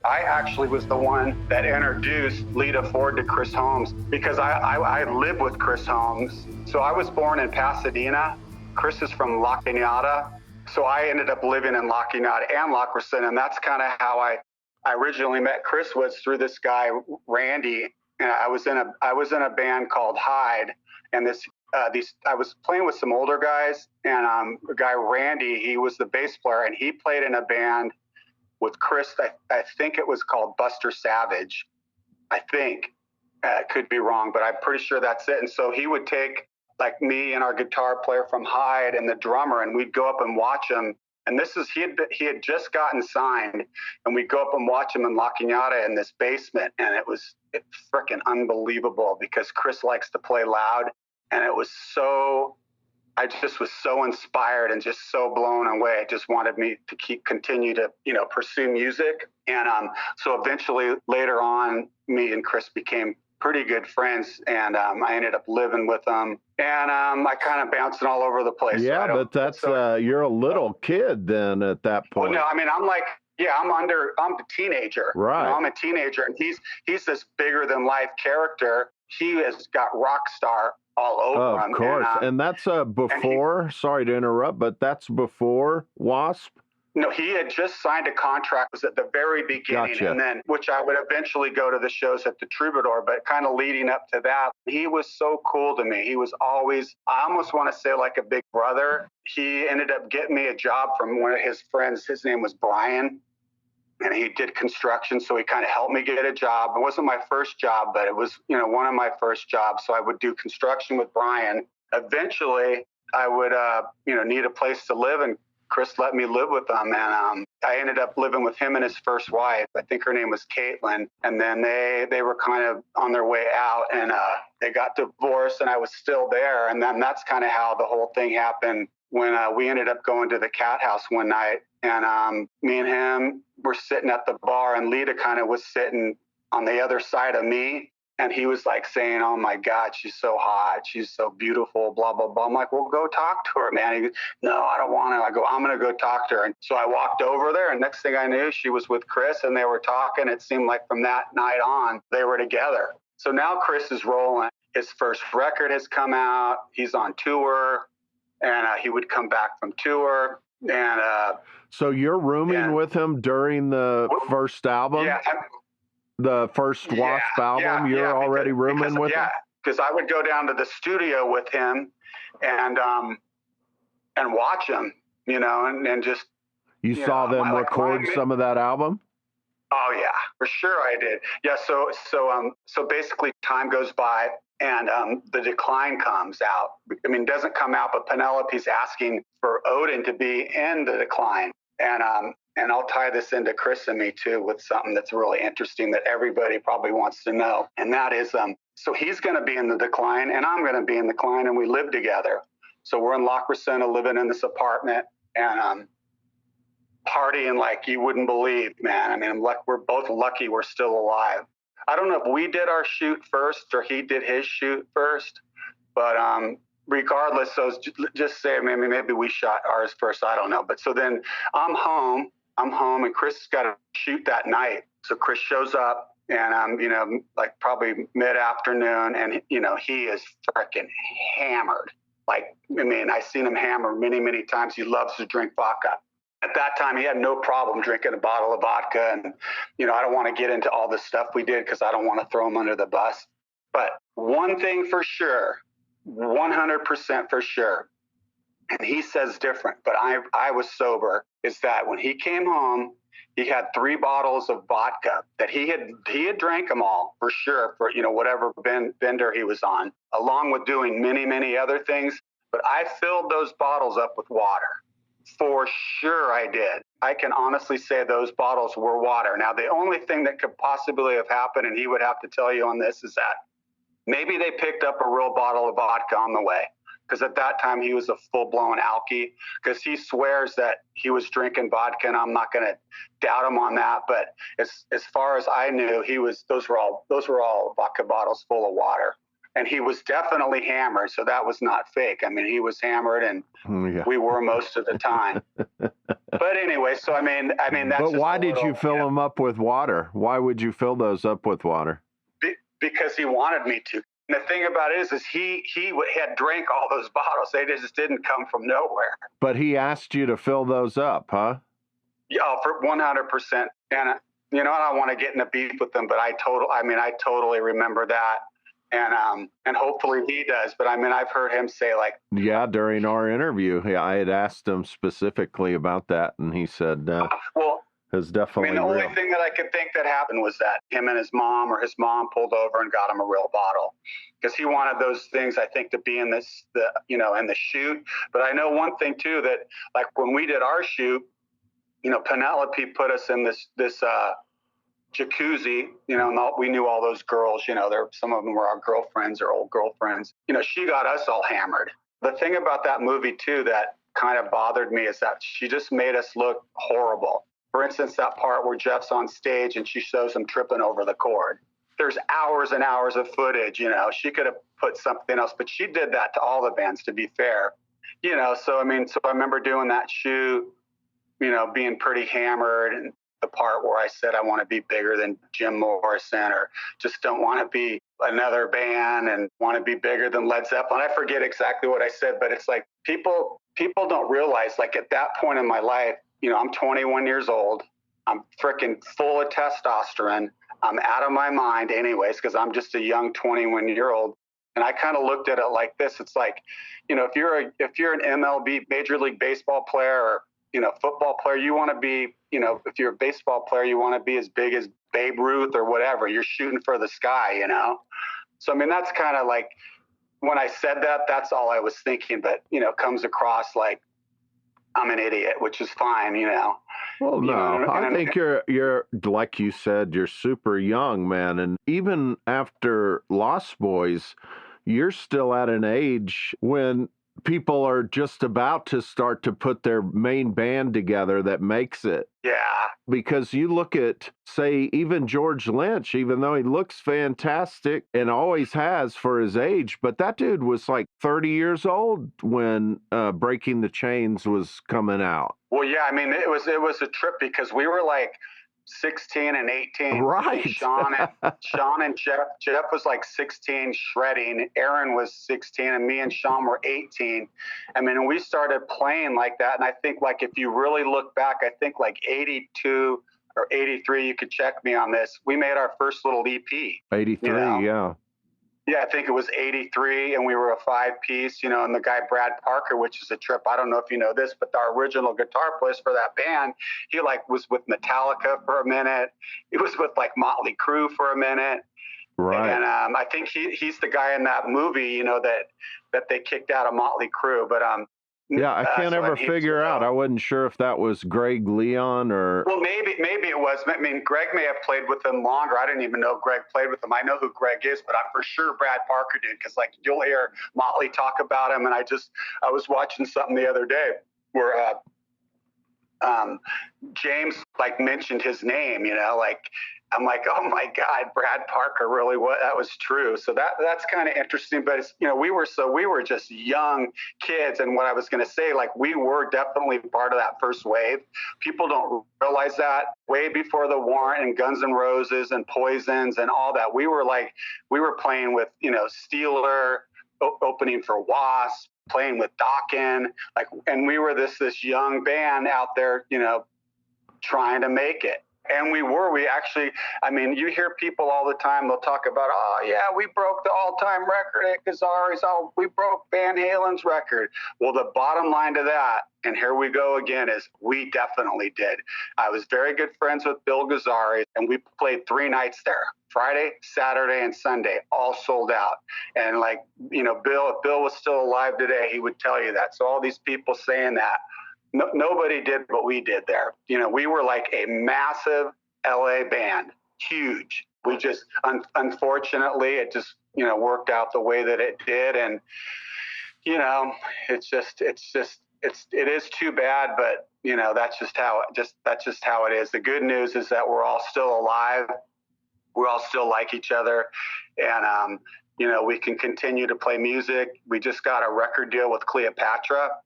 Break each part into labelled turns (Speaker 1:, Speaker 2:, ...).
Speaker 1: I actually was the one that introduced Lita Ford to Chris Holmes because I lived with Chris Holmes. So I was born in Pasadena. Chris is from La Cañada. So I ended up living in La Cañada and La Crescenta, and that's kind of how I originally met Chris, was through this guy, Randy. And I was in a band called Hyde, and I was playing with some older guys, and the guy Randy, he was the bass player, and he played in a band with Chris. I think it was called Buster Savage. I think could be wrong, but I'm pretty sure that's it. And so he would take like me and our guitar player from Hyde and the drummer, and we'd go up and watch him. And he had just gotten signed, and we'd go up and watch him in La Cañada in this basement, and it's freaking unbelievable because Chris likes to play loud, and I just was so inspired and just so blown away. It just wanted me to continue to, pursue music. And so eventually later on, me and Chris became pretty good friends, and I ended up living with him, and I kind of bouncing all over the place.
Speaker 2: Yeah, but that's you're a little kid then at that point.
Speaker 1: Well, no, I mean, I'm a teenager.
Speaker 2: Right.
Speaker 1: I'm a teenager, and he's this bigger than life character. He has got rock star all over him.
Speaker 2: Of course, and that's before. Sorry to interrupt, but that's before WASP.
Speaker 1: No, he had just signed a contract. It was at the very beginning,
Speaker 2: Gotcha.
Speaker 1: And then which I would eventually go to the shows at the Troubadour. But kind of leading up to that, he was so cool to me. He was always, I almost want to say, like a big brother. He ended up getting me a job from one of his friends. His name was Brian, and he did construction, so he kind of helped me get a job. It wasn't my first job, but it was, one of my first jobs. So I would do construction with Brian. Eventually, I would, need a place to live, and Chris let me live with them. And I ended up living with him and his first wife. I think her name was Caitlin. And then they were kind of on their way out, and they got divorced, and I was still there. And then that's kind of how the whole thing happened when we ended up going to the Cat House one night. And me and him were sitting at the bar, and Lita kind of was sitting on the other side of me. And he was like saying, "Oh my God, she's so hot. She's so beautiful, blah, blah, blah." I'm like, "Well, go talk to her, man." He goes, "No, I don't want to." I go, "I'm going to go talk to her." And so I walked over there, and next thing I knew, she was with Chris, and they were talking. It seemed like from that night on, they were together. So now Chris is rolling. His first record has come out. He's on tour, and he would come back from tour. And
Speaker 2: so you're rooming with him during the first album?
Speaker 1: Yeah.
Speaker 2: The first WASP album, you're already rooming with him?
Speaker 1: Yeah, because I would go down to the studio with him and watch him, and just...
Speaker 2: You saw them record some of that album?
Speaker 1: Oh, yeah, for sure I did. Yeah, so basically time goes by, and The Decline comes out. I mean, it doesn't come out, but Penelope's asking for Odin to be in The Decline. And I'll tie this into Chris and me, too, with something that's really interesting that everybody probably wants to know. And that is, so he's going to be in The Decline, and I'm going to be in The Decline, and we live together. So we're in La Crescenta living in this apartment, and partying like you wouldn't believe, man. I mean, we're both lucky we're still alive. I don't know if we did our shoot first or he did his shoot first, but regardless, so just say maybe we shot ours first. I don't know. But so then I'm home, and Chris got to shoot that night. So Chris shows up, and like probably mid-afternoon, and he is freaking hammered. Like, I mean, I've seen him hammer many, many times. He loves to drink vodka. At that time, he had no problem drinking a bottle of vodka. And, I don't want to get into all the stuff we did because I don't want to throw him under the bus. But one thing for sure, 100% for sure, and he says different, but I was sober, is that when he came home, he had 3 bottles of vodka that he had drank them all for sure for, whatever bender he was on, along with doing many, many other things. But I filled those bottles up with water. For sure I did. I can honestly say those bottles were water. Now, the only thing that could possibly have happened, and he would have to tell you on this, is that maybe they picked up a real bottle of vodka on the way. Because at that time, he was a full-blown alkie. Because he swears that he was drinking vodka, and I'm not going to doubt him on that. But as far as I knew, those were all vodka bottles full of water. And he was definitely hammered, so that was not fake. I mean, he was hammered, and we were most of the time. But anyway, so I mean, that's
Speaker 2: But
Speaker 1: just
Speaker 2: why
Speaker 1: a
Speaker 2: did you
Speaker 1: little,
Speaker 2: fill them up with water? Why would you fill those up with water?
Speaker 1: because he wanted me to. And the thing about it is he had drank all those bottles. They just didn't come from nowhere.
Speaker 2: But he asked you to fill those up, huh?
Speaker 1: Yeah, for 100%. And I don't want to get in a beef with them, but I totally remember that. And hopefully he does. But I've heard him say, like,
Speaker 2: Yeah, during our interview, I had asked him specifically about that, and he said,
Speaker 1: well,
Speaker 2: it's definitely
Speaker 1: the only
Speaker 2: real.
Speaker 1: thing that I could think that happened was that him and his mom pulled over and got him a real bottle, because he wanted those things, I think, to be in in the shoot. But I know one thing too, that like when we did our shoot, Penelope put us in this jacuzzi, and we knew all those girls, some of them were our girlfriends or old girlfriends. She got us all hammered. The thing about that movie too that kind of bothered me is that she just made us look horrible. For instance, that part where Jeff's on stage and she shows him tripping over the cord. There's hours and hours of footage, she could have put something else, but she did that to all the bands, to be fair. So I remember doing that shoot, being pretty hammered, and the part where I said I want to be bigger than Jim Morrison, or just don't want to be another band and want to be bigger than Led Zeppelin. I forget exactly what I said, but it's like people don't realize, like, at that point in my life, I'm 21 years old. I'm freaking full of testosterone. I'm out of my mind anyways, because I'm just a young 21-year-old. And I kind of looked at it like this. It's like, if you're an MLB, Major League Baseball player, or football player, you want to be, if you're a baseball player, you want to be as big as Babe Ruth or whatever. You're shooting for the sky, So, that's kind of like, when I said that, that's all I was thinking, but, comes across like I'm an idiot, which is fine,
Speaker 2: Well, no, I think you're, like you said, you're super young, man. And even after Lost Boys, you're still at an age when people are just about to start to put their main band together that makes it.
Speaker 1: Yeah.
Speaker 2: Because you look at, say, even George Lynch, even though he looks fantastic and always has for his age, but that dude was like 30 years old when Breaking the Chains was coming out.
Speaker 1: Well, yeah, it was a trip, because we were like 16 and 18.
Speaker 2: Right.
Speaker 1: Sean and Jeff was like 16 shredding. Aaron was 16, and me and Sean were 18. We started playing like that. And I think, like, if you really look back, I think like 82 or 83, you could check me on this, we made our first little EP.
Speaker 2: 83, yeah.
Speaker 1: Yeah, I think it was 83, and we were a 5-piece, and the guy Brad Parker, which is a trip. I don't know if you know this, but our original guitar player for that band, he was with Metallica for a minute. He was with like Motley Crue for a minute.
Speaker 2: Right.
Speaker 1: And I think he's the guy in that movie, that they kicked out of Motley Crue. But
Speaker 2: yeah, I can't ever figure out. I wasn't sure if that was Greg Leon or.
Speaker 1: Well, maybe it was. Greg may have played with them longer. I didn't even know Greg played with them. I know who Greg is, but I'm for sure Brad Parker did, because like you'll hear Motley talk about him. And I was watching something the other day where James like mentioned his name. I'm like, oh my God, Brad Parker, really? That was true. So that's kind of interesting. But it's, we were just young kids. And what I was going to say, like, we were definitely part of that first wave. People don't realize that way before the Warrant and Guns N' Roses and Poisons and all that. We were playing with, Steeler, opening for WASP, playing with Dokken, like, and we were this young band out there, trying to make it. And we actually, you hear people all the time, they'll talk about, oh yeah, we broke the all-time record at Gazzari's. Oh, we broke Van Halen's record. Well, the bottom line to that, and here we go again, is we definitely did. I was very good friends with Bill Gazzari, and we played 3 nights there, Friday, Saturday, and Sunday, all sold out. And like, Bill, if Bill was still alive today, he would tell you that. So all these people saying that, nobody did what we did there. We were like a massive LA band, huge. We just, unfortunately, it just, worked out the way that it did. And, it is too bad, but that's just how it is. The good news is that we're all still alive. We all still like each other. And, we can continue to play music. We just got a record deal with Cleopatra,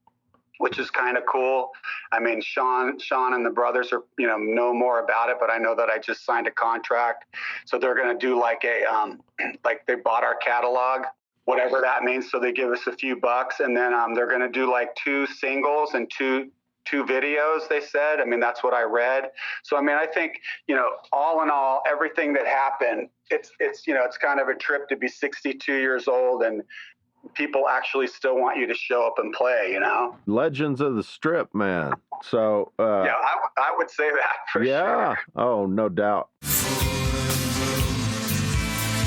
Speaker 1: which is kind of cool. I mean, Sean and the brothers are, know more about it, but I know that I just signed a contract. So they're going to do like like they bought our catalog, whatever that means. So they give us a few bucks, and then they're going to do like 2 singles and two videos, they said. I mean, that's what I read. So, I mean, I think, all in all, everything that happened, it's kind of a trip to be 62 years old and people actually still want you to show up and play,
Speaker 2: Legends of the Strip, man. So
Speaker 1: yeah, I would say that for sure.
Speaker 2: Oh, no doubt.